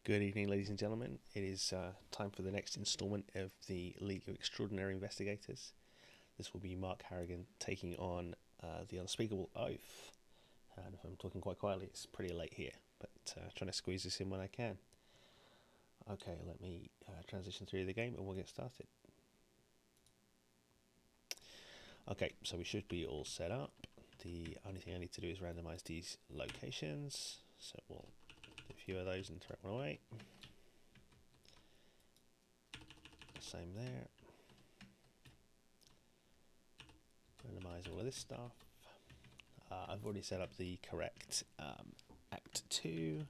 Good evening, ladies and gentlemen. It is time for the next instalment of the League of Extraordinary Investigators. This will be Mark Harrigan taking on the Unspeakable Oath. And if I'm talking quite quietly, it's pretty late here, but trying to squeeze this in when I can. Okay, let me transition through the game and we'll get started. Okay, so we should be all set up. The only thing I need to do is randomize these locations. So we'll do a few of those and throw one away. Same there. Randomize all of this stuff. I've already set up the correct Act 2.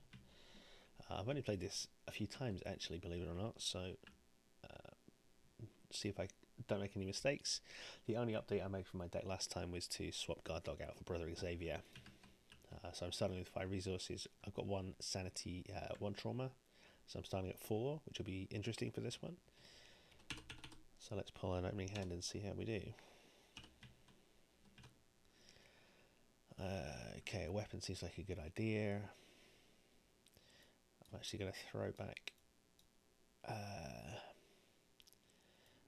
I've only played this a few times actually, believe it or not, so see if I don't make any mistakes. The only update I made from my deck last time was to swap Guard Dog out for Brother Xavier. So I'm starting with 5 resources. I've got 1 sanity, 1 trauma, so I'm starting at 4, which will be interesting for this one. So let's pull an opening hand and see how we do. Okay, a weapon seems like a good idea. I'm actually going to throw back.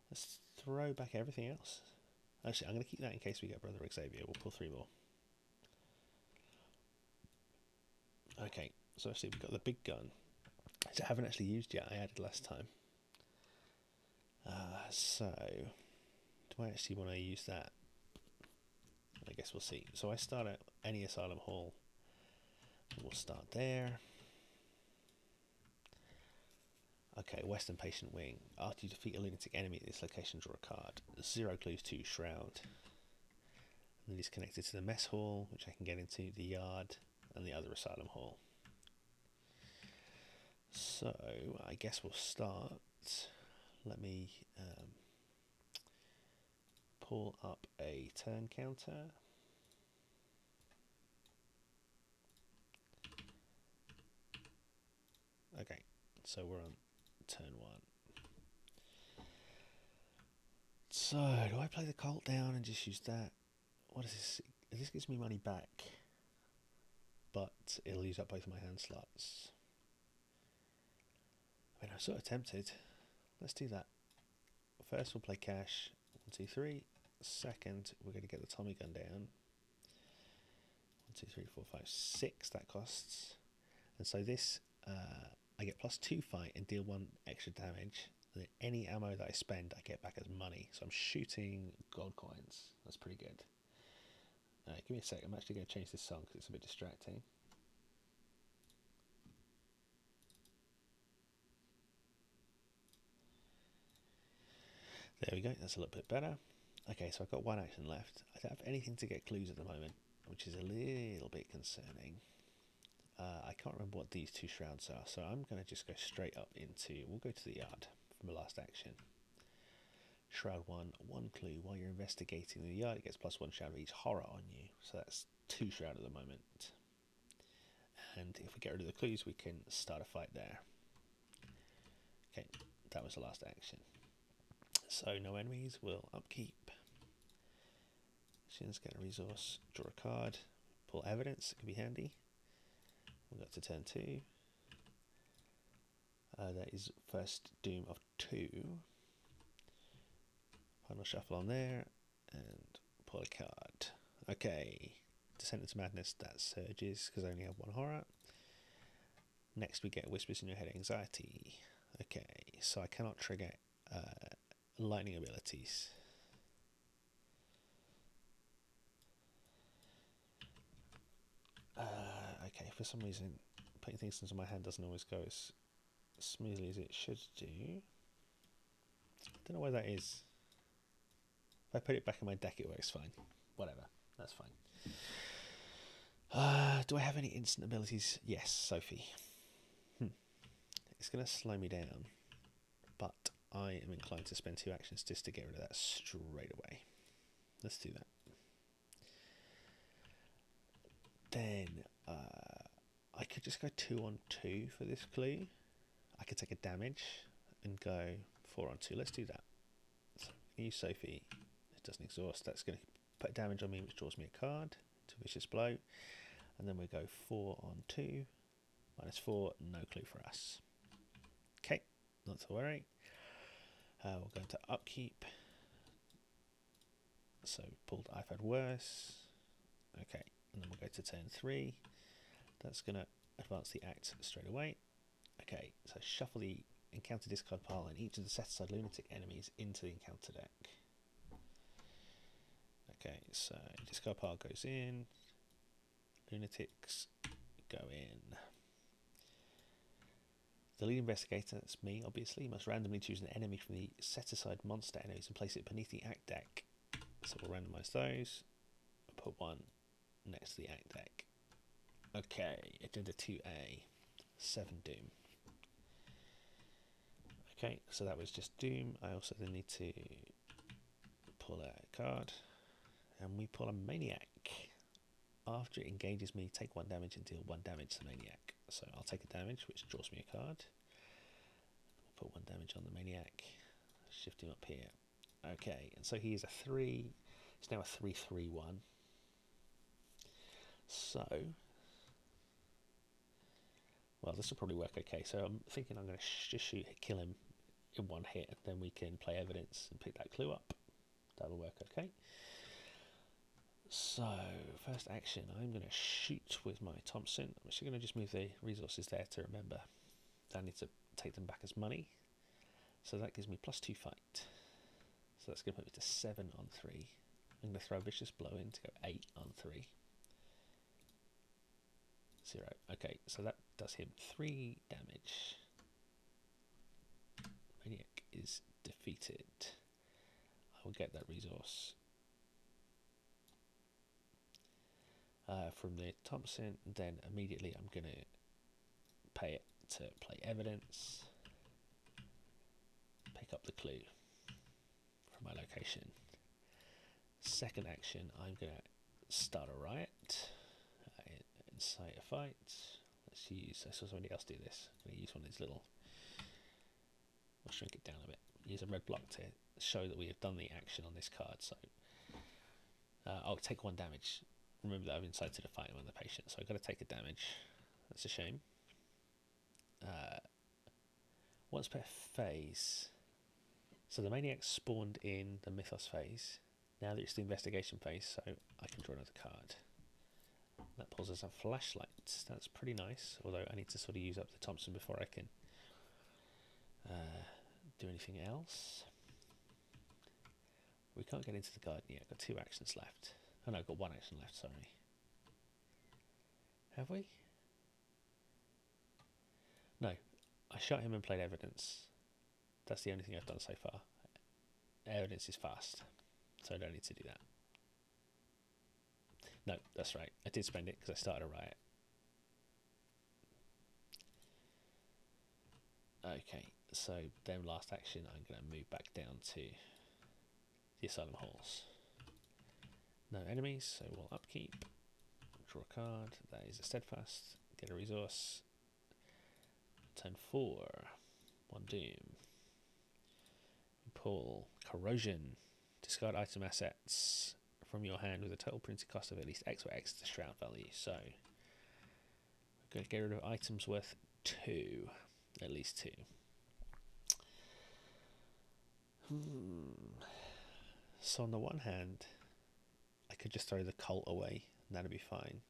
Let's throw back everything else. Actually, I'm going to keep that in case we get Brother Xavier. We'll pull 3 more. Okay, so actually we've got the big gun, which I haven't actually used yet. I added last time. So, do I actually want to use that? I guess we'll see. So I start at any Asylum Hall. We'll start there. Okay, Western Patient Wing. After you defeat a lunatic enemy at this location, draw a card. 0 clues to Shroud. And then it's connected to the Mess Hall, which I can get into, the Yard, and the other Asylum Hall. So, I guess we'll start. Let me pull up a turn counter. Okay, so we're on turn 1. So, do I play the Colt down and just use that? What is this? This gives me money back, but it'll use up both of my hand slots. I mean, I'm sort of tempted. Let's do that. First, we'll play cash. 1, 2, 3. Second, we're going to get the Tommy gun down. 1, 2, 3, 4, 5, 6. That costs. And so this, I get +2 fight and deal 1 extra damage. And then any ammo that I spend, I get back as money. So I'm shooting gold coins. That's pretty good. Give me a sec. I'm actually going to change this song because it's a bit distracting. There we go, that's a little bit better. Okay, so I've got 1 action left. I don't have anything to get clues at the moment, which is a little bit concerning. I can't remember what these 2 shrouds are, so I'm going to just go straight up into, we'll go to the Yard for my last action. Shroud 1, 1 clue. While you're investigating the Yard, it gets +1 shroud of each horror on you, so that's 2 shroud at the moment. And if we get rid of the clues, we can start a fight there. Okay, that was the last action. So no enemies, will upkeep. Actions, get a resource, draw a card, pull evidence, it could be handy. We'll go to turn 2. That is first doom of 2. Final shuffle on there, and pull a card. Okay, Descent into Madness, that surges, because I only have 1 horror. Next we get Whispers in Your Head Anxiety. Okay, so I cannot trigger lightning abilities. Okay, for some reason putting things into my hand doesn't always go as smoothly as it should do. I don't know why that is. If I put it back in my deck it works fine. Whatever, that's fine. Do I have any instant abilities? Yes, Sophie. It's going to slow me down, but I am inclined to spend 2 actions just to get rid of that straight away. Let's do that. Then I could just go 2 on 2 for this clue. I could take a damage and go 4 on 2. Let's do that. So use Sophie. It doesn't exhaust. That's going to put damage on me, which draws me a card to Vicious Blow. And then we go 4 on 2. -4, no clue for us. Okay, not to worry. We'll go into upkeep. So pulled I've had worse. Okay, and then we'll go to turn 3. That's going to advance the act straight away. Okay, so shuffle the encounter discard pile and each of the set-aside lunatic enemies into the encounter deck. Okay, so discard pile goes in, lunatics go in. The lead investigator, that's me obviously, must randomly choose an enemy from the set-aside monster enemies and place it beneath the act deck. So we'll randomise those and put one next to the act deck. Okay, agenda 2A, 7 Doom. Okay, so that was just Doom. I also then need to pull a card, and we pull a Maniac. After it engages me, take 1 damage and deal 1 damage to the Maniac. So I'll take a damage, which draws me a card. We'll put 1 damage on the Maniac, shift him up here. Okay, and so he is a 3. He's now a 3/3/1. So, well, this will probably work okay. So I'm thinking I'm going to just kill him in 1 hit, and then we can play evidence and pick that clue up. That'll work okay. So, first action, I'm going to shoot with my Thompson. I'm actually going to just move the resources there to remember that I need to take them back as money. So that gives me +2 fight. So that's going to put me to 7 on 3. I'm going to throw a Vicious Blow in to go 8 on 3. 0. Okay, so that does him 3 damage. Maniac is defeated. I will get that resource from the Thompson, then immediately I'm going to pay it to play evidence, pick up the clue from my location. Second action, I'm going to start a riot, incite a fight. I saw somebody else do this. I'm going to use one of these little, I'll shrink it down a bit, use a red block to show that we have done the action on this card. So I'll take 1 damage. Remember that I've incited a fight among the patient, so I've got to take a damage. That's a shame. Once per phase, so the Maniac spawned in the Mythos phase. Now that it's the investigation phase, so I can draw another card. That pulls us a flashlight. That's pretty nice, although I need to sort of use up the Thompson before I can do anything else. We can't get into the garden yet. I've got 2 actions left. Oh no, I've got 1 action left, sorry. Have we? No. I shot him and played evidence. That's the only thing I've done so far. Evidence is fast, so I don't need to do that. No, that's right. I did spend it because I started a riot. Okay, so then last action, I'm going to move back down to the Asylum Halls. No enemies, so we'll upkeep. Draw a card. That is a Steadfast. Get a resource. Turn 4. 1 Doom. Pull Corrosion. Discard item assets from your hand with a total printed cost of at least X or X to Shroud value. So we're going to get rid of items worth 2. At least 2. So on the one hand, I could just throw the Colt away and that'd be fine.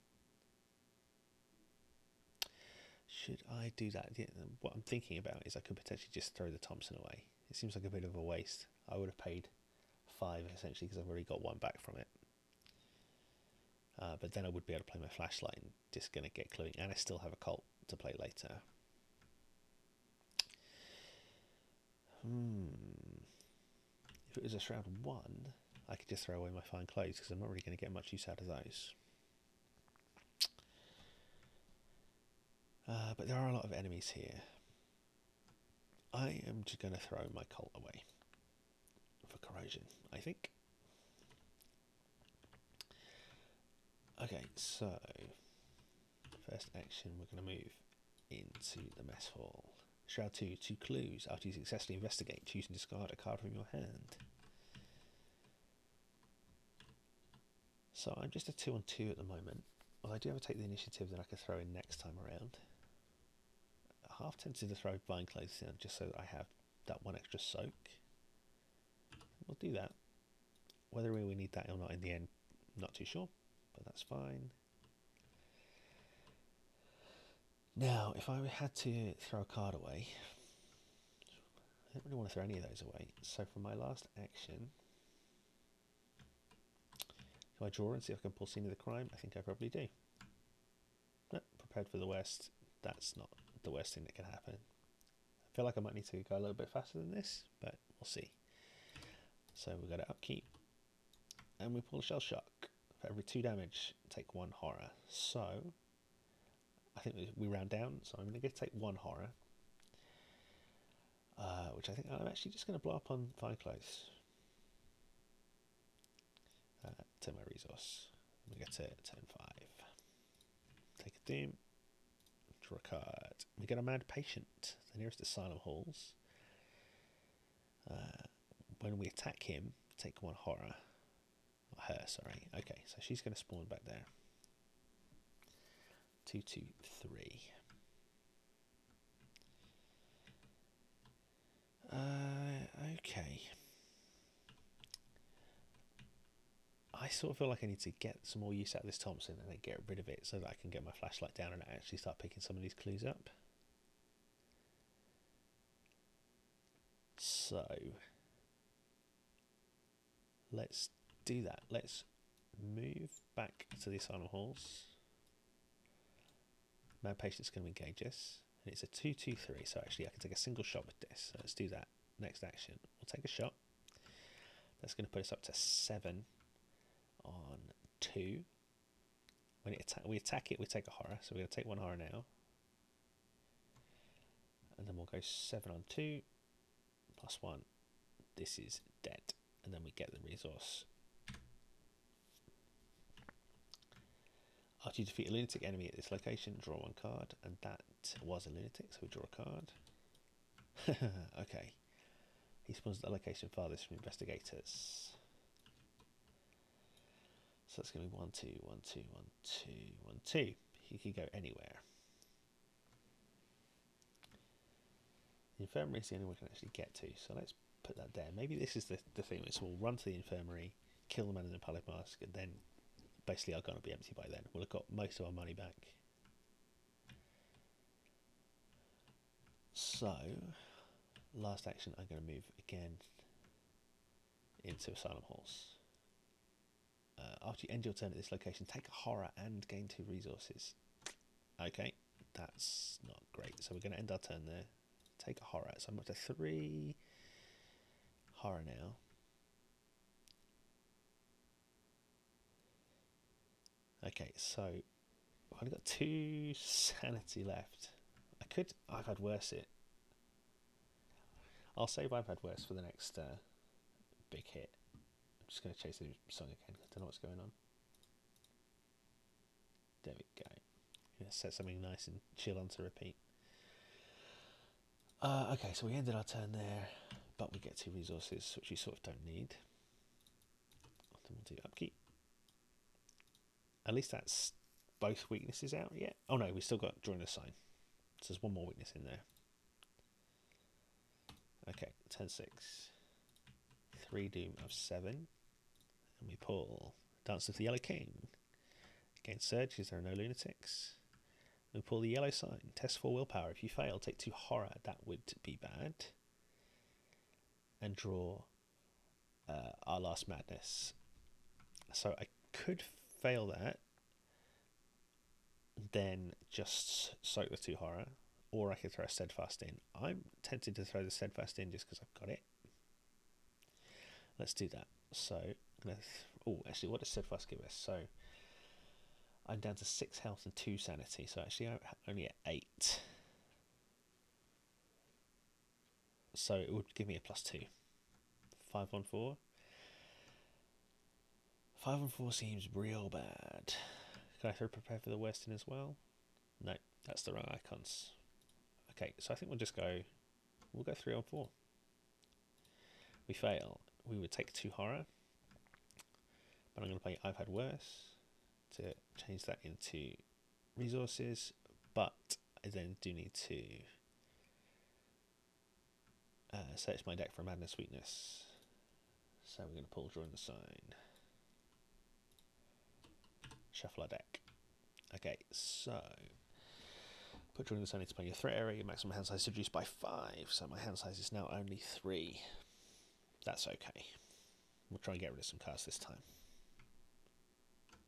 Should I do that? Yeah, what I'm thinking about is I could potentially just throw the Thompson away. It seems like a bit of a waste. I would have paid 5 essentially because I've already got 1 back from it. But then I would be able to play my flashlight and just going to get cluing, and I still have a Colt to play later. If it was a Shroud 1, I could just throw away my fine clothes because I'm not really going to get much use out of those. But there are a lot of enemies here. I am just going to throw my Colt away for Corrosion, I think. Okay, so first action, we're going to move into the mess hall. Shroud 2, 2 clues. After you successfully investigate, choose and discard a card from your hand. So I'm just a 2 on 2 at the moment. Well, I do have to take the initiative that I could throw in next time around. half tempted to throw Vine Clothes in just so that I have that one extra soak. We'll do that. Whether we need that or not in the end, not too sure, but that's fine. Now, if I had to throw a card away, I don't really want to throw any of those away. So for my last action, do I draw and see if I can pull Scene of the Crime? I think I probably do. No, prepared for the worst. That's not the worst thing that can happen. I feel like I might need to go a little bit faster than this, but we'll see. So we've got to upkeep, and we pull a Shell Shock. For every 2 damage, take 1 horror. So I think we round down, so I'm going to take 1 horror, which I think I'm actually just going to blow up on Fire Clothes. To my resource. We get to turn 5. Take a Doom. Draw a card. We get a Mad Patient, the nearest Asylum Halls. When we attack him, take 1 horror. Or her, sorry. Okay, so she's going to spawn back there. 2, 2, 3. Okay. I sort of feel like I need to get some more use out of this Thompson and then get rid of it so that I can get my flashlight down and actually start picking some of these clues up. So let's do that. Let's move back to the Asylum Halls. Mad Patient's going to engage us. And it's a 2, 2, 3, so actually I can take a single shot with this. So let's do that. Next action. We'll take a shot. That's going to put us up to 7 on 2. When we attack it, we take a horror. So we're going to take 1 horror now. And then we'll go 7 on 2. +1. This is dead. And then we get the resource. After you defeat a lunatic enemy at this location, draw 1 card. And that was a lunatic, so we draw a card. Okay. He spawns at the location farthest from investigators. So that's going to be 1, 2, 1, 2, 1, 2, 1, 2. He could go anywhere. The infirmary is the only one we can actually get to, so let's put that there. Maybe this is the thing. So we'll run to the infirmary, kill the man in the pallid mask, and then basically our gun will be empty by then. We'll have got most of our money back. So, last action, I'm going to move again into Asylum Halls. After you end your turn at this location, take a horror and gain 2 resources. Okay, that's not great. So we're going to end our turn there. Take a horror. So I'm up to 3 horror now. Okay, so I've only got 2 sanity left. I've had worse it. I'll save I've had worse for the next big hit. I'm just going to chase the song again. I don't know what's going on. There we go. I'm going to set something nice and chill on to repeat. Okay, so we ended our turn there, but we get 2 resources, which we sort of don't need. Then we'll do upkeep. At least that's both weaknesses out yet. Oh no, we still got drawing a sign. So there's 1 more weakness in there. Okay, turn 6. 3 doom of 7. And we pull Dance of the Yellow King. Again, Surge, because there are no lunatics. We pull the yellow sign. Test 4 willpower. If you fail, take 2 horror. That would be bad. And draw our last madness. So I could fail that. Then just soak the 2 horror. Or I could throw a steadfast in. I'm tempted to throw the steadfast in just because I've got it. Let's do that. So, actually, what does steadfast give us? So, I'm down to 6 health and 2 sanity. So actually, I'm only at 8. So it would give me a +2. 5 on 4. 5 on 4 seems real bad. Can I throw prepare for the worst in as well? No, that's the wrong icons. Okay, so I think we'll go 3 on 4. We fail. We would take 2 horror. But I'm going to play I've had worse to change that into resources. But I then do need to Search my deck for Madness Weakness. So we're going to pull Drawing the Sign. Shuffle our deck. Okay, so put Drawing the Sign into play your threat area. Your maximum hand size is reduced by 5. So my hand size is now only 3. That's okay. We'll try and get rid of some cards this time.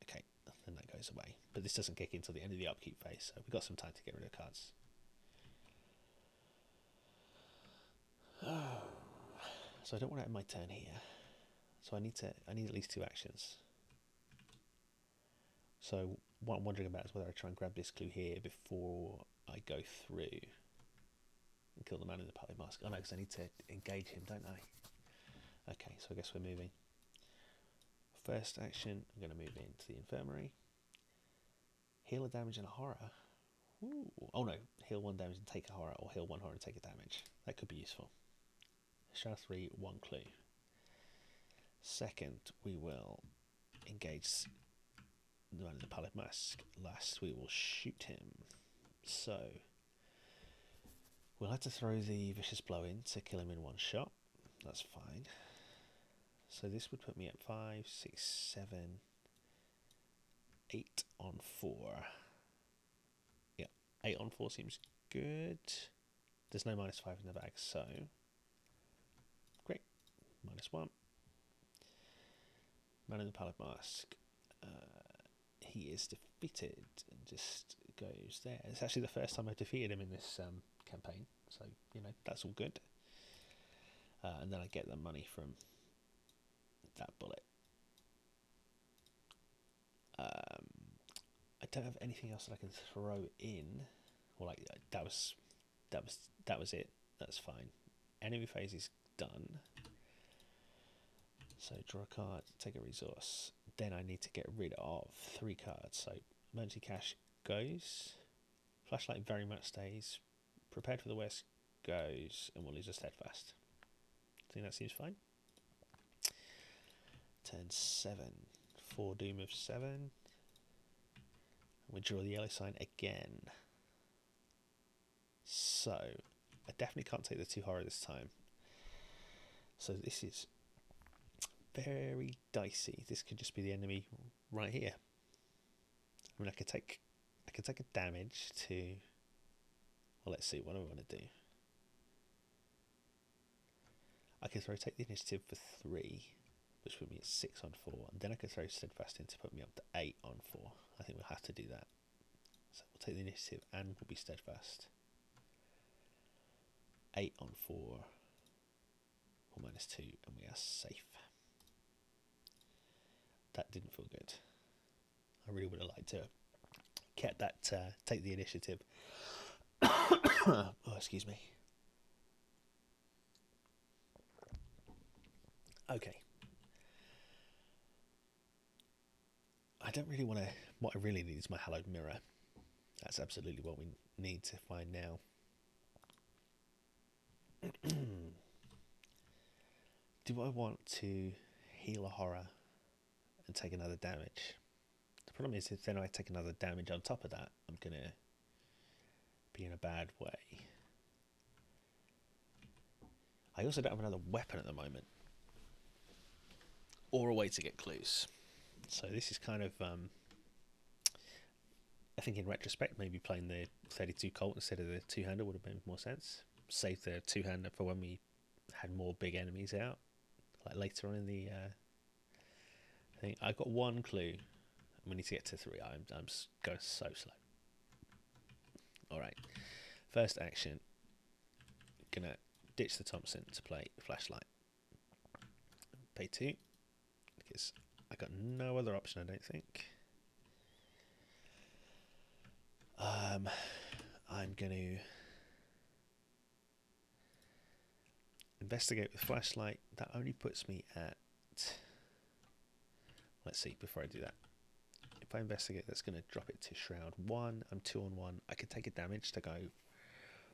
Okay, then that goes away. But this doesn't kick in until the end of the upkeep phase, so we've got some time to get rid of cards. So I don't want to end my turn here. So I need at least 2 actions. So what I'm wondering about is whether I try and grab this clue here before I go through and kill the man in the Pally Mask. Oh no, because I need to engage him, don't I? Okay, so I guess we're moving. First action, I'm going to move into the Infirmary. Heal a damage and a horror. Ooh. Oh no, heal 1 damage and take a horror, or heal 1 horror and take a damage. That could be useful. Shard 3, 1 clue. Second, we will engage the man in the Pallid Mask. Last, we will shoot him. So we'll have to throw the Vicious Blow in to kill him in 1 shot. That's fine. So this would put me at 5, 6, 7, 8 on 4. Yeah, 8 on 4 seems good. There's no -5 in the bag, so great. -1. Man in the Pallid Mask. He is defeated and just goes there. It's actually the first time I've defeated him in this campaign, so you know that's all good. And then I get the money from that bullet. I don't have anything else that I can throw in. Or like that was it. That's fine. Enemy phase is done. So draw a card, take a resource. Then I need to get rid of 3 cards. So emergency cash goes. Flashlight very much stays. Prepared for the worst goes, and we'll lose a steadfast. I think that seems fine. Turn 7. 4 doom of 7. We draw the yellow sign again. So I definitely can't take the 2 horror this time. So this is very dicey. This could just be the enemy right here. I mean, I could take a damage to. Well, let's see. What do I want to do? I could take the initiative for 3, which put me at 6 on 4, and then I could throw steadfast in to put me up to 8 on 4. I think we'll have to do that. So we'll take the initiative and we'll be steadfast. 8 on 4, or -2, and we are safe. That didn't feel good. I really would have liked to get that, take the initiative. Oh, excuse me. Okay. I don't really want to. What I really need is my hallowed mirror. That's absolutely what we need to find now. Do I want to heal a horror and take another damage? The problem is if then I take another damage on top of that, I'm going to be in a bad way. I also don't have another weapon at the moment, or a way to get clues. So this is kind of, I think in retrospect, maybe playing the 32 Colt instead of the 2-hander would have made more sense. Save the 2-hander for when we had more big enemies out, like later on in the thing. I've got 1 clue, and we need to get to 3. I'm going so slow. Alright, first action, gonna ditch the Thompson to play Flashlight. Pay 2, because I got no other option, I don't think. I'm going to investigate with Flashlight. That only puts me at... Let's see, before I do that. If I investigate, that's going to drop it to Shroud 1. I'm 2 on 1. I could take a damage to go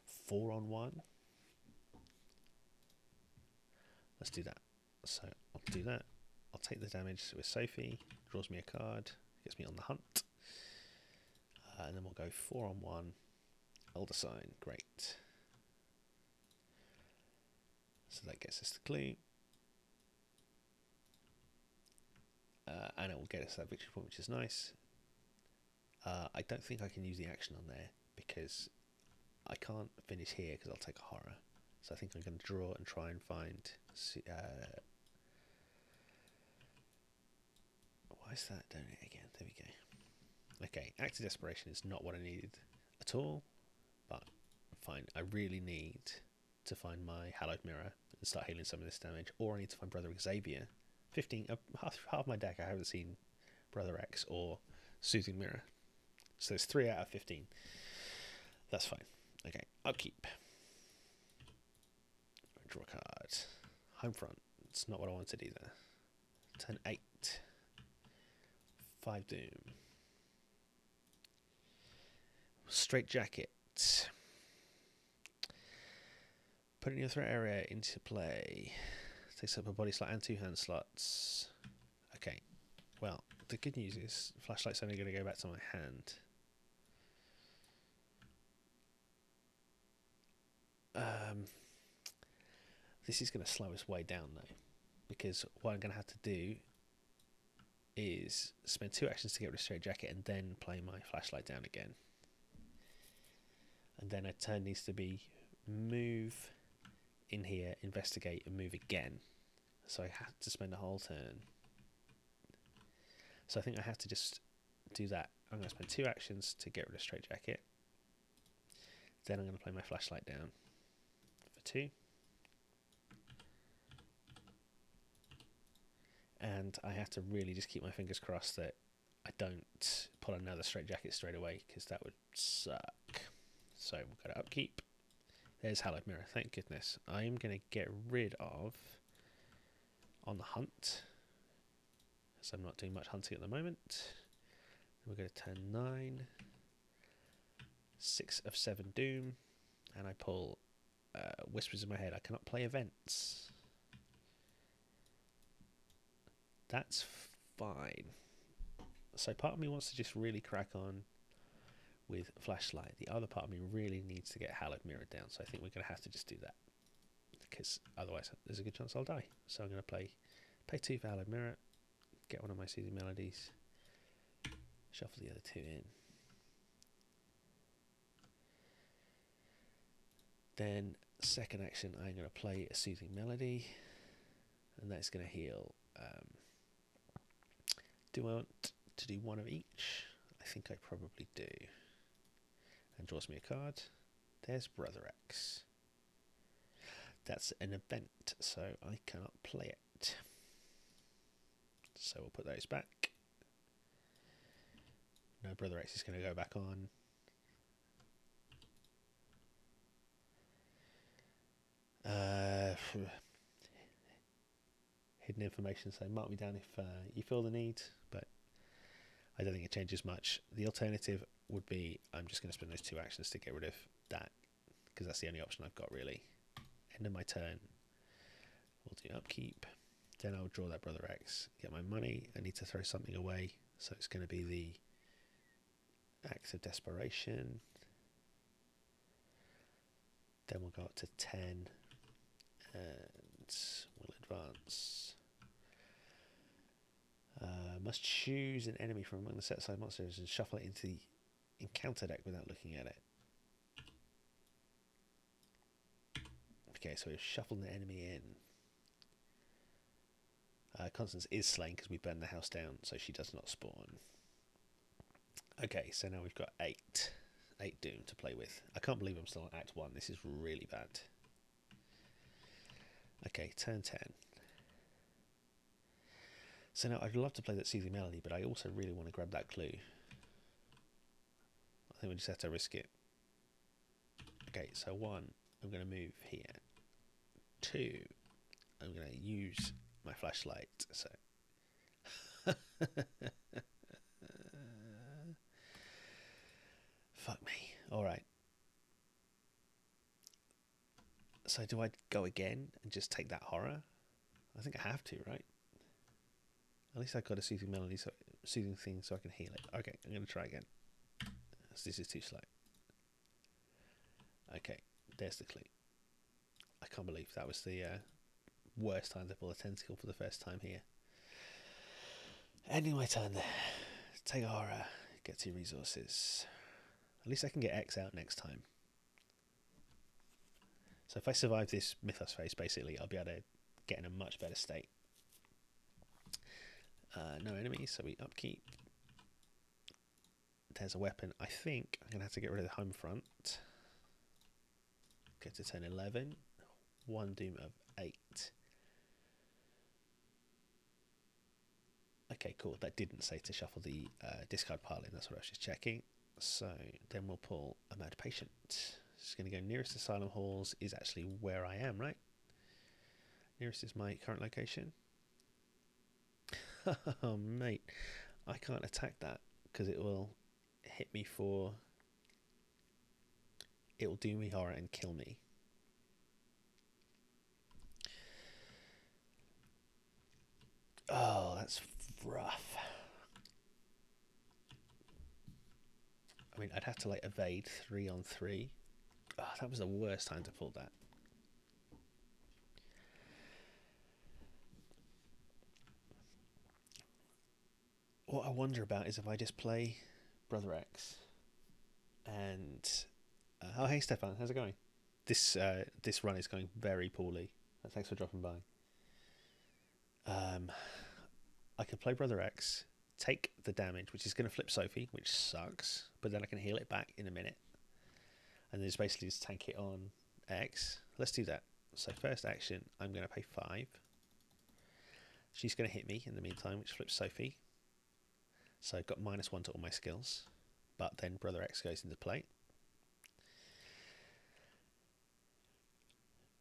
4 on 1. Let's do that. So I'll do that. I'll take the damage with Sophie. Draws me a card. Gets me on the hunt. And then we'll go 4 on 1. Elder Sign. Great. So that gets us the clue. And it will get us that victory point, which is nice. I don't think I can use the action on there because I can't finish here because I'll take a horror. So I think I'm going to draw and try and find... why is that doing it again? There we go. Okay, Act of Desperation is not what I needed at all, but fine. I really need to find my Hallowed Mirror and start healing some of this damage, or I need to find Brother Xavier. 15, half my deck I haven't seen Brother X or Soothing Mirror. So it's 3 out of 15. That's fine. Okay, upkeep. Draw a card. Home front. It's not what I wanted either. Turn 8. 5 Doom. Straight Jacket. Putting your threat area into play. Takes up a body slot and 2 hand slots. Okay, well, the good news is Flashlight's only going to go back to my hand. This is going to slow us way down though, because what I'm going to have to do is spend 2 actions to get rid of Straight Jacket and then play my Flashlight down again. And then a turn needs to be move in here, investigate, and move again. So I have to spend a whole turn. So I think I have to just do that. I'm going to spend 2 actions to get rid of Straight Jacket. Then I'm going to play my Flashlight down for 2. And I have to really just keep my fingers crossed that I don't pull another Straight Jacket straight away, because that would suck. So we'll go to upkeep. There's Hallowed Mirror, thank goodness. I'm going to get rid of On the Hunt, because I'm not doing much hunting at the moment. We're going to turn 9. 6 of 7 Doom. And I pull Whispers in my head. I cannot play events. That's fine. So part of me wants to just really crack on with Flashlight. The other part of me really needs to get Hallowed Mirror down. So I think we're going to have to just do that, because otherwise there's a good chance I'll die. So I'm going to pay 2 for Hallowed Mirror, get one of my Soothing Melodies, shuffle the other 2 in. Then second action, I'm going to play a Soothing Melody, and that's going to heal. Do I want to do one of each? I think I probably do. And draws me a card. There's Brother X. That's an event, so I cannot play it. So we'll put those back. No, Brother X is going to go back on. Hidden information, so mark me down if you feel the need, but I don't think it changes much. The alternative would be I'm just going to spend those 2 actions to get rid of that, because that's the only option I've got really. End of my turn, we'll do upkeep, then I'll draw that Brother X, get my money. I need to throw something away, so it's going to be the Act of Desperation. Then we'll go up to 10 and we'll advance. Must choose an enemy from among the set aside monsters and shuffle it into the encounter deck without looking at it. Okay, so we've shuffled the enemy in. Constance is slain because we burned the house down, so she does not spawn. Okay, so now we've got 8 Doom to play with. I can't believe I'm still on Act 1. This is really bad. Okay, turn 10. So now I'd love to play that Soothing Melody, but I also really want to grab that clue. I think we just have to risk it. Okay, so 1, I'm going to move here. 2, I'm going to use my Flashlight. So fuck me. All right. So do I go again and just take that horror? I think I have to, right? At least I've got a Soothing Melody, so Soothing thing, so I can heal it. Okay, I'm going to try again. This is too slow. Okay, there's the clue. I can't believe that was the worst time to pull a tentacle for the first time here. Ending my turn there. Take a horror, get 2 resources. At least I can get X out next time. So if I survive this Mythos phase, basically, I'll be able to get in a much better state. No enemies, so we upkeep. There's a weapon. I think I'm going to have to get rid of the home front. Go to turn 11. 1 doom of 8. Okay, cool. That didn't say to shuffle the discard pile in. That's what I was just checking. So then we'll pull a Mad Patient. Just going to go nearest Asylum Halls is actually where I am, right? Nearest is my current location. Oh, mate. I can't attack that because it will hit me for... It will do me horror and kill me. Oh, that's rough. I mean, I'd have to like evade 3 on 3. Oh, that was the worst time to pull that. What I wonder about is if I just play Brother X and... oh, hey Stefan, how's it going? This run is going very poorly. Thanks for dropping by. I can play Brother X, take the damage, which is going to flip Sophie, which sucks, but then I can heal it back in a minute. And then just basically just tank it on X. Let's do that. So first action, I'm going to pay 5. She's going to hit me in the meantime, which flips Sophie. So I've got -1 to all my skills. But then Brother X goes into play.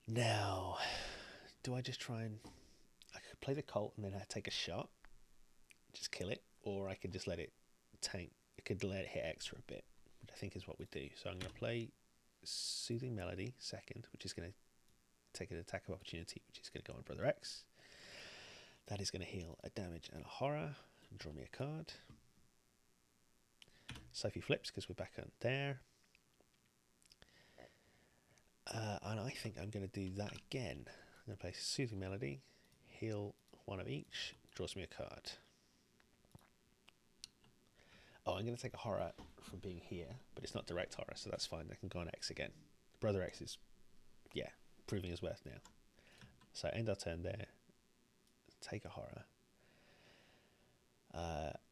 Now, do I just try and... I could play the Colt and then I take a shot. Just kill it. Or I could just let it tank. I could let it hit X for a bit, which I think is what we do. So I'm going to play Soothing Melody second, which is going to take an attack of opportunity, which is going to go on Brother X. That is going to heal a damage and a horror. And draw me a card. Sophie flips because we're back on there. And I think I'm going to do that again. I'm going to play Soothing Melody, heal 1 of each, draws me a card. Oh, I'm going to take a horror from being here, but it's not direct horror, so that's fine. I can go on X again. Brother X is, yeah, proving his worth now. So end our turn there. Take a horror.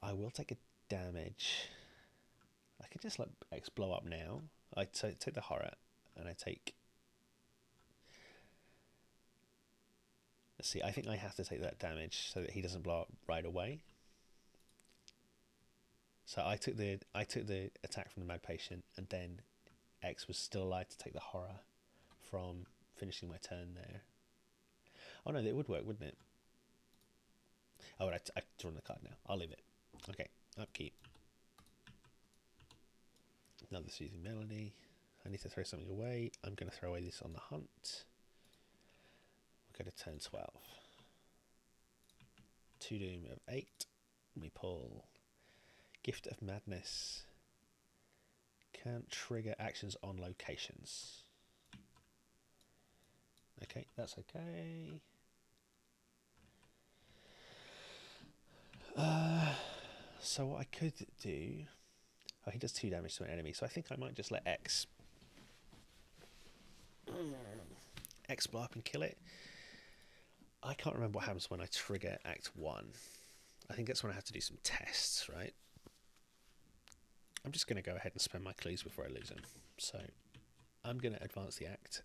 I will take a damage. I could just let X blow up now. I take the horror, and I take... Let's see, I think I have to take that damage so that he doesn't blow up right away. So I took the attack from the Mad Patient, and then X was still alive to take the horror from finishing my turn there. Oh no, that would work, wouldn't it? Oh, I've drawn the card now. I'll leave it. Okay, upkeep. Another Soothing Melody. I need to throw something away. I'm going to throw away this on the hunt. We'll go to turn 12. 2 doom of 8. We pull Gift of Madness. Can't trigger actions on locations. Okay, that's okay. So what I could do... Oh, he does 2 damage to an enemy, so I think I might just let X blow up and kill it. I can't remember what happens when I trigger Act 1. I think that's when I have to do some tests, right? I'm just going to go ahead and spend my clues before I lose them. So I'm going to advance the act.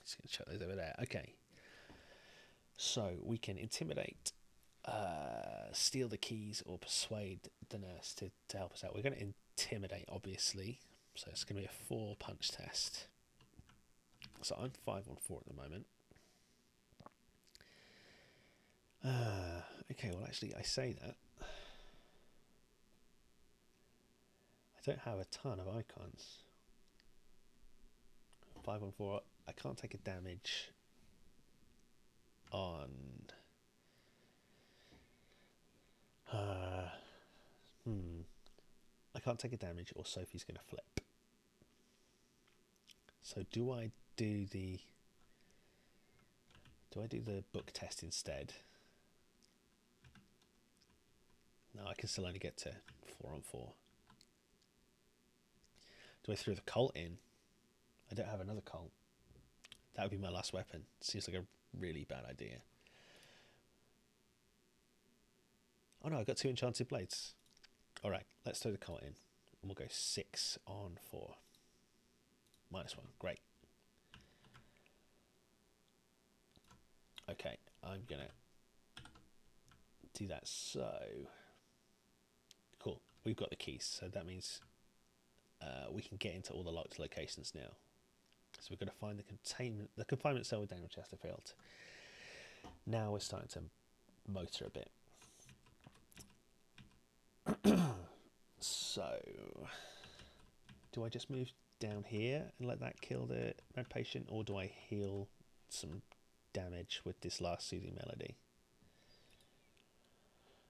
Just going to check those over there. Okay. So we can intimidate, steal the keys, or persuade the nurse to help us out. We're going to intimidate, obviously. So it's going to be a 4-punch test. So I'm 5 on 4 at the moment. Okay, well actually I say that. I don't have a ton of icons. 5 on 4. I can't take a damage on... I can't take a damage or Sophie's going to flip. So do I do the book test instead? No, I can still only get to 4 on 4. Do I throw the Colt in? I don't have another Colt. That would be my last weapon. Seems like a really bad idea. Oh no, I got 2 enchanted blades. Alright, let's throw the Colt in. And we'll go 6 on 4. -1, great. Okay, I'm gonna do that. So cool, we've got the keys, so that means we can get into all the locked locations now. So we've got to find the confinement cell with Daniel Chesterfield. Now we're starting to motor a bit. So do I just move down here and let that kill the mad patient, or do I heal some damage with this last soothing melody?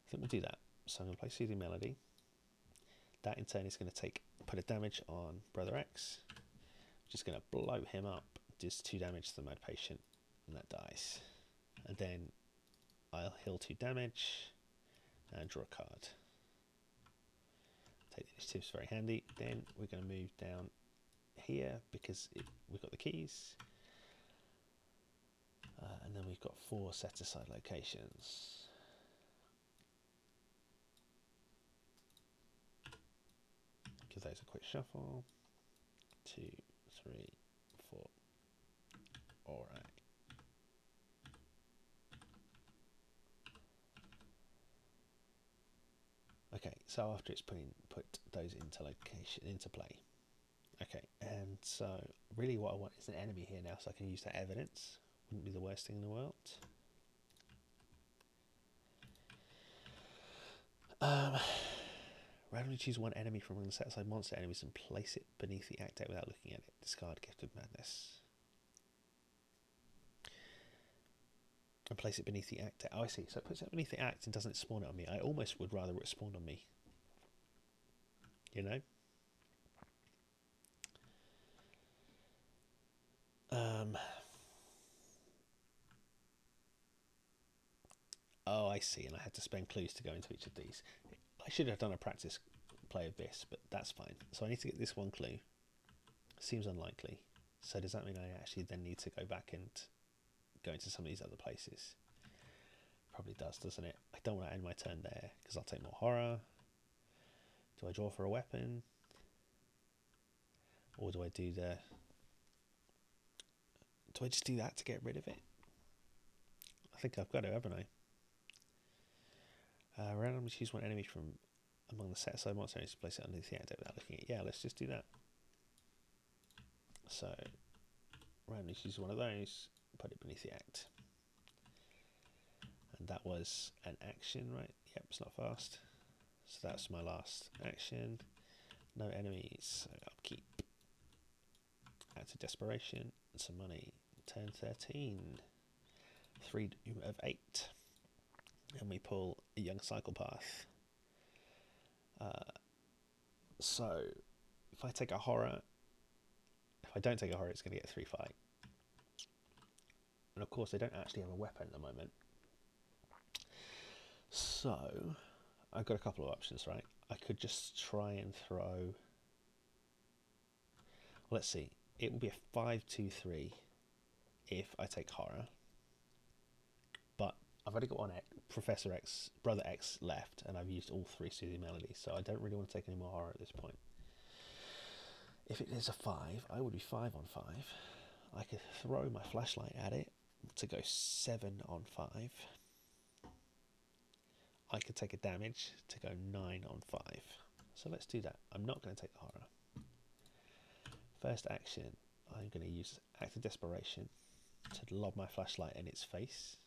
I think we'll do that. So I'm going to play soothing melody. That in turn is going to put a damage on Brother X. Just going to blow him up. Does 2 damage to the mad patient, and that dies. And then I'll heal 2 damage and draw a card. Take the initiative, is very handy. Then we're going to move down here because we've got the keys. And then we've got 4 set aside locations. Give those a quick shuffle. 2, 3, 4. All right. Okay, so after it's put those into play. Okay, and so really what I want is an enemy here now, so I can use that evidence. Wouldn't be the worst thing in the world. Randomly choose 1 enemy from among the set aside monster enemies and place it beneath the act deck without looking at it. Discard Gift of Madness. And place it beneath the act deck. Oh, I see. So it puts it beneath the act and doesn't spawn it on me. I almost would rather it spawned on me. You know? Oh, I see. And I had to spend clues to go into each of these. I should have done a practice play of this, but that's fine. So I need to get this 1 clue. Seems unlikely. So does that mean I actually then need to go back and go into some of these other places? Probably does, doesn't it? I don't want to end my turn there because I'll take more horror. Do I draw for a weapon? Or do I do the... Do I just do that to get rid of it? I think I've got to, haven't I? Randomly choose 1 enemy from among the set aside monster enemies to place it underneath the act deck without looking at it. Yeah, let's just do that. So, randomly choose 1 of those, put it beneath the act. And that was an action, right? Yep, it's not fast. So that's my last action. No enemies, so upkeep. Act of desperation, and some money. Turn 13. 3 of 8. And we pull a young psychopath. So if I take a horror, if I don't take a horror, it's going to get 3 fight. And of course, I don't actually have a weapon at the moment. So I've got a couple of options, right? I could just try and throw. Well, let's see. It will be a 5-2-3 if I take horror. But I've only got 1 Professor X, Brother X left, and I've used all 3 soothing melodies, so I don't really want to take any more horror at this point. If it is a 5, I would be 5 on 5. I could throw my flashlight at it to go 7 on 5. I could take a damage to go 9 on 5. So let's do that. I'm not going to take the horror. First action, I'm going to use Act of Desperation to lob my flashlight in its face.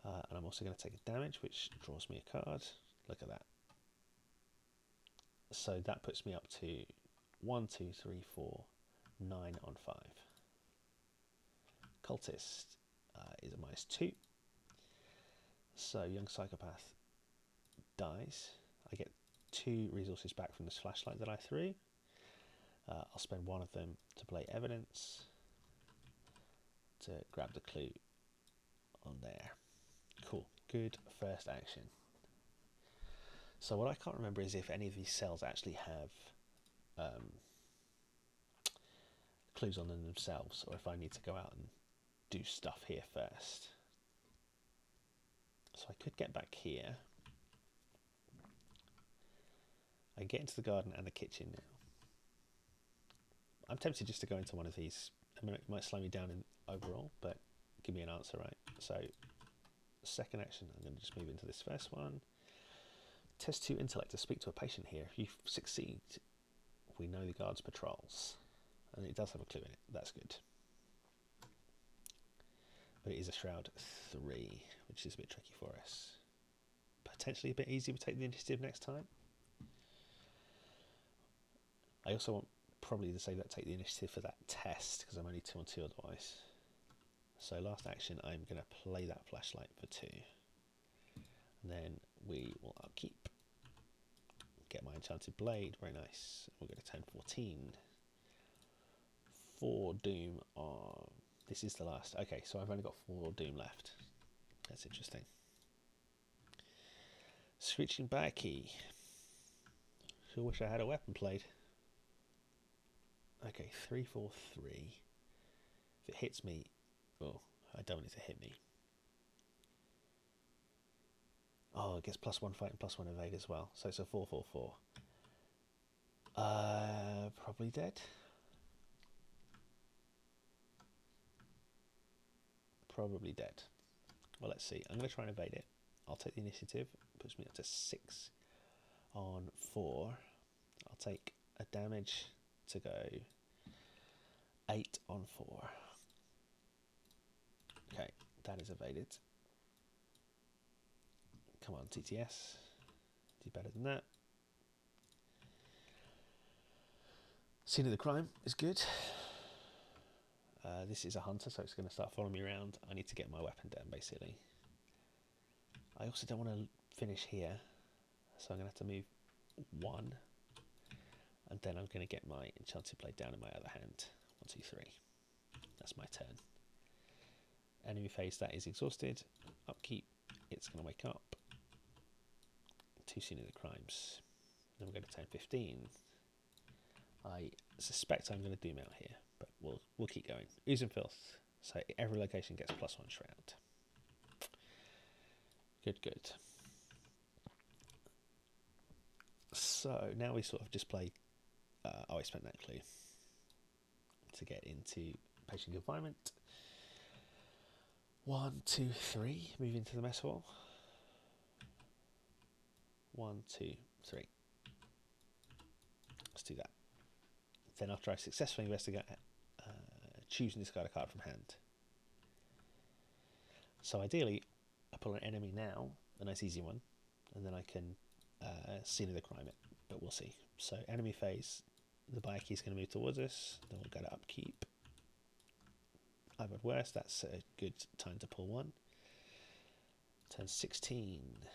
And I'm also going to take a damage, which draws me a card. Look at that. So that puts me up to 1, 2, 3, 4, 9 on 5. Cultist is a -2. So young psychopath dies. I get 2 resources back from this flashlight that I threw. I'll spend one of them to play evidence to grab the clue on there. Cool, good first action. So what I can't remember is if any of these cells actually have clues on them themselves, or if I need to go out and do stuff here first. So I could get back here. I get into the garden and the kitchen now. I'm tempted just to go into one of these. I mean, it might slow me down in overall, but give me an answer, right? So, second action, I'm going to just move into this first one. Test 2 intellect to speak to a patient here. If you succeed, we know the guard's patrols. And it does have a clue in it. That's good. But it is a shroud 3, which is a bit tricky for us. Potentially a bit easier to take the initiative next time. I also want probably to say that take the initiative for that test, because I'm only 2 on 2 otherwise. So last action, I'm going to play that flashlight for 2. And then we will upkeep. Get my enchanted blade, very nice. We'll go to 10-14. 4 doom on... This is the last. Okay, so I've only got 4 doom left. That's interesting. Switching back key. Sure wish I had a weapon blade. Okay, 3-4-3. If it hits me... Oh, I don't want it to hit me. Oh, it gets +1 fight and +1 evade as well. So it's a 4-4-4. Probably dead. Probably dead. Well, let's see. I'm going to try and evade it. I'll take the initiative. Puts me up to 6 on 4. I'll take a damage to go 8 on 4. Okay, that is evaded. Come on, TTS. Do better than that. Scene of the crime is good. This is a hunter, so it's going to start following me around. I need to get my weapon down, basically. I also don't want to finish here, so I'm going to have to move 1. And then I'm going to get my enchanted blade down in my other hand. 1, 2, 3. That's my turn. Enemy phase that is exhausted. Upkeep. It's going to wake up. 2 scene of the crimes. Then we'll go to 10-15. I suspect I'm going to doom out here, but we'll keep going. Ooze and filth. So every location gets +1 shroud. Good, good. So now we sort of just play. I spent that clue to get into patient confinement. 1, 2, 3. Move into the mess hall. 1, 2, 3. Let's do that. Then after I successfully investigate, choose and discard a card from hand. So ideally, I pull an enemy now, a nice easy one, and then I can scene of the crime it, but we'll see. So enemy phase, the buy key is going to move towards us, then we'll go to upkeep. I've had worse, that's a good time to pull one. Turn 16,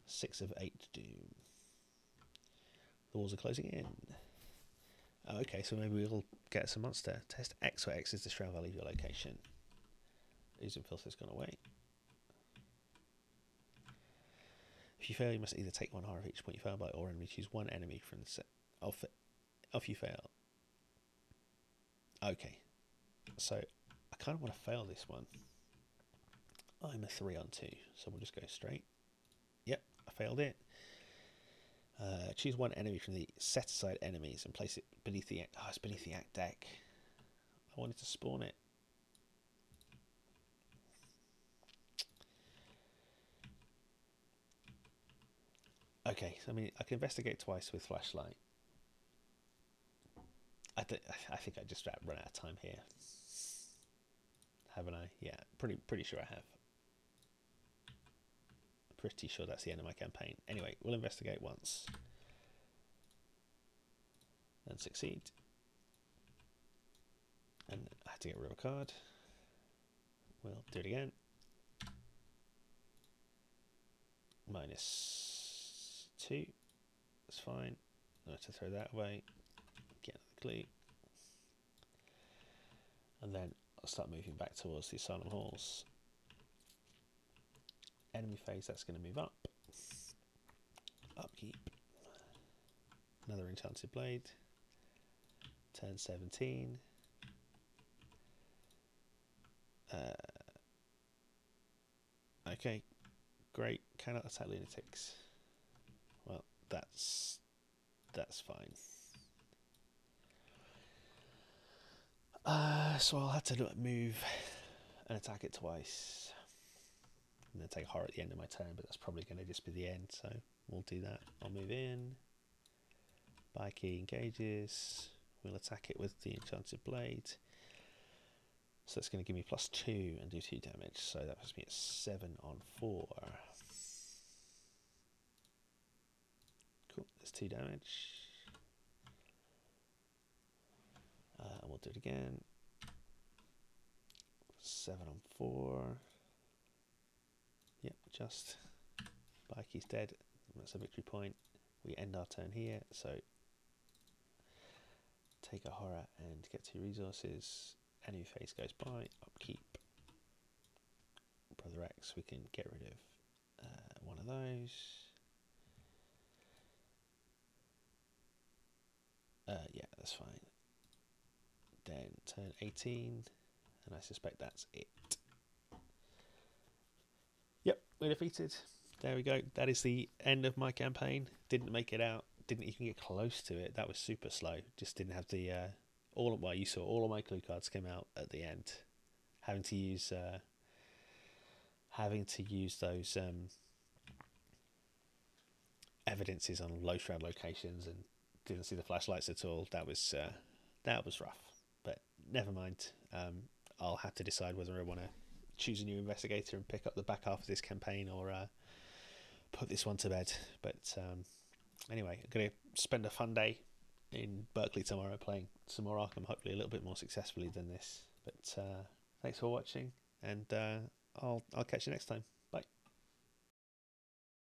6 of 8 doom. The walls are closing in. Oh, okay, so maybe we'll get some monster. Test X, where X is the shroud value of your location. Ooze and filth has gone away. If you fail, you must either take 1 horror of each point you fail by, or enemy choose 1 enemy from the set. Off you fail. Okay, so I kind of want to fail this one. I'm a 3 on 2, so we'll just go straight. Yep, I failed it. Choose 1 enemy from the set aside enemies and place it beneath the act. Oh, it's beneath the act deck. I wanted to spawn it. Okay, so I mean, I can investigate twice with flashlight. I think I just run out of time here, haven't I? Yeah, pretty sure I have. Pretty sure that's the end of my campaign. Anyway, we'll investigate once and succeed. And I have to get rid of a card. We'll do it again. -2. That's fine. I have to throw that away. Get another quickly. And then I'll start moving back towards the Asylum Halls. Enemy phase, that's going to move up. Upkeep. Another Enchanted Blade. Turn 17. Okay, great. Cannot attack lunatics. Well, that's fine. So I'll have to move and attack it twice, and then take a horror at the end of my turn. But that's probably going to just be the end. So we'll do that. I'll move in. Buy key engages. We'll attack it with the Enchanted Blade. So that's going to give me +2 and do 2 damage. So that puts me at 7 on 4. Cool, there's 2 damage. And we'll do it again. 7 on 4. Yep, just. Bikey's dead. That's a victory point. We end our turn here. So take a horror and get 2 resources. Enemy phase goes by. Upkeep. Brother X, we can get rid of one of those. Yeah, that's fine. Then turn 18, and I suspect that's it. Yep, we're defeated. There we go. That is the end of my campaign. Didn't make it out. Didn't even get close to it. That was super slow. Just didn't have the well, you saw all of my clue cards came out at the end. Having to use those evidences on low shroud locations, and didn't see the flashlights at all. That was rough. But never mind. I'll have to decide whether I want to choose a new investigator and pick up the back half of this campaign, or put this one to bed. But anyway, I'm going to spend a fun day in Berkeley tomorrow playing some more Arkham, hopefully a little bit more successfully than this. But thanks for watching, and I'll catch you next time.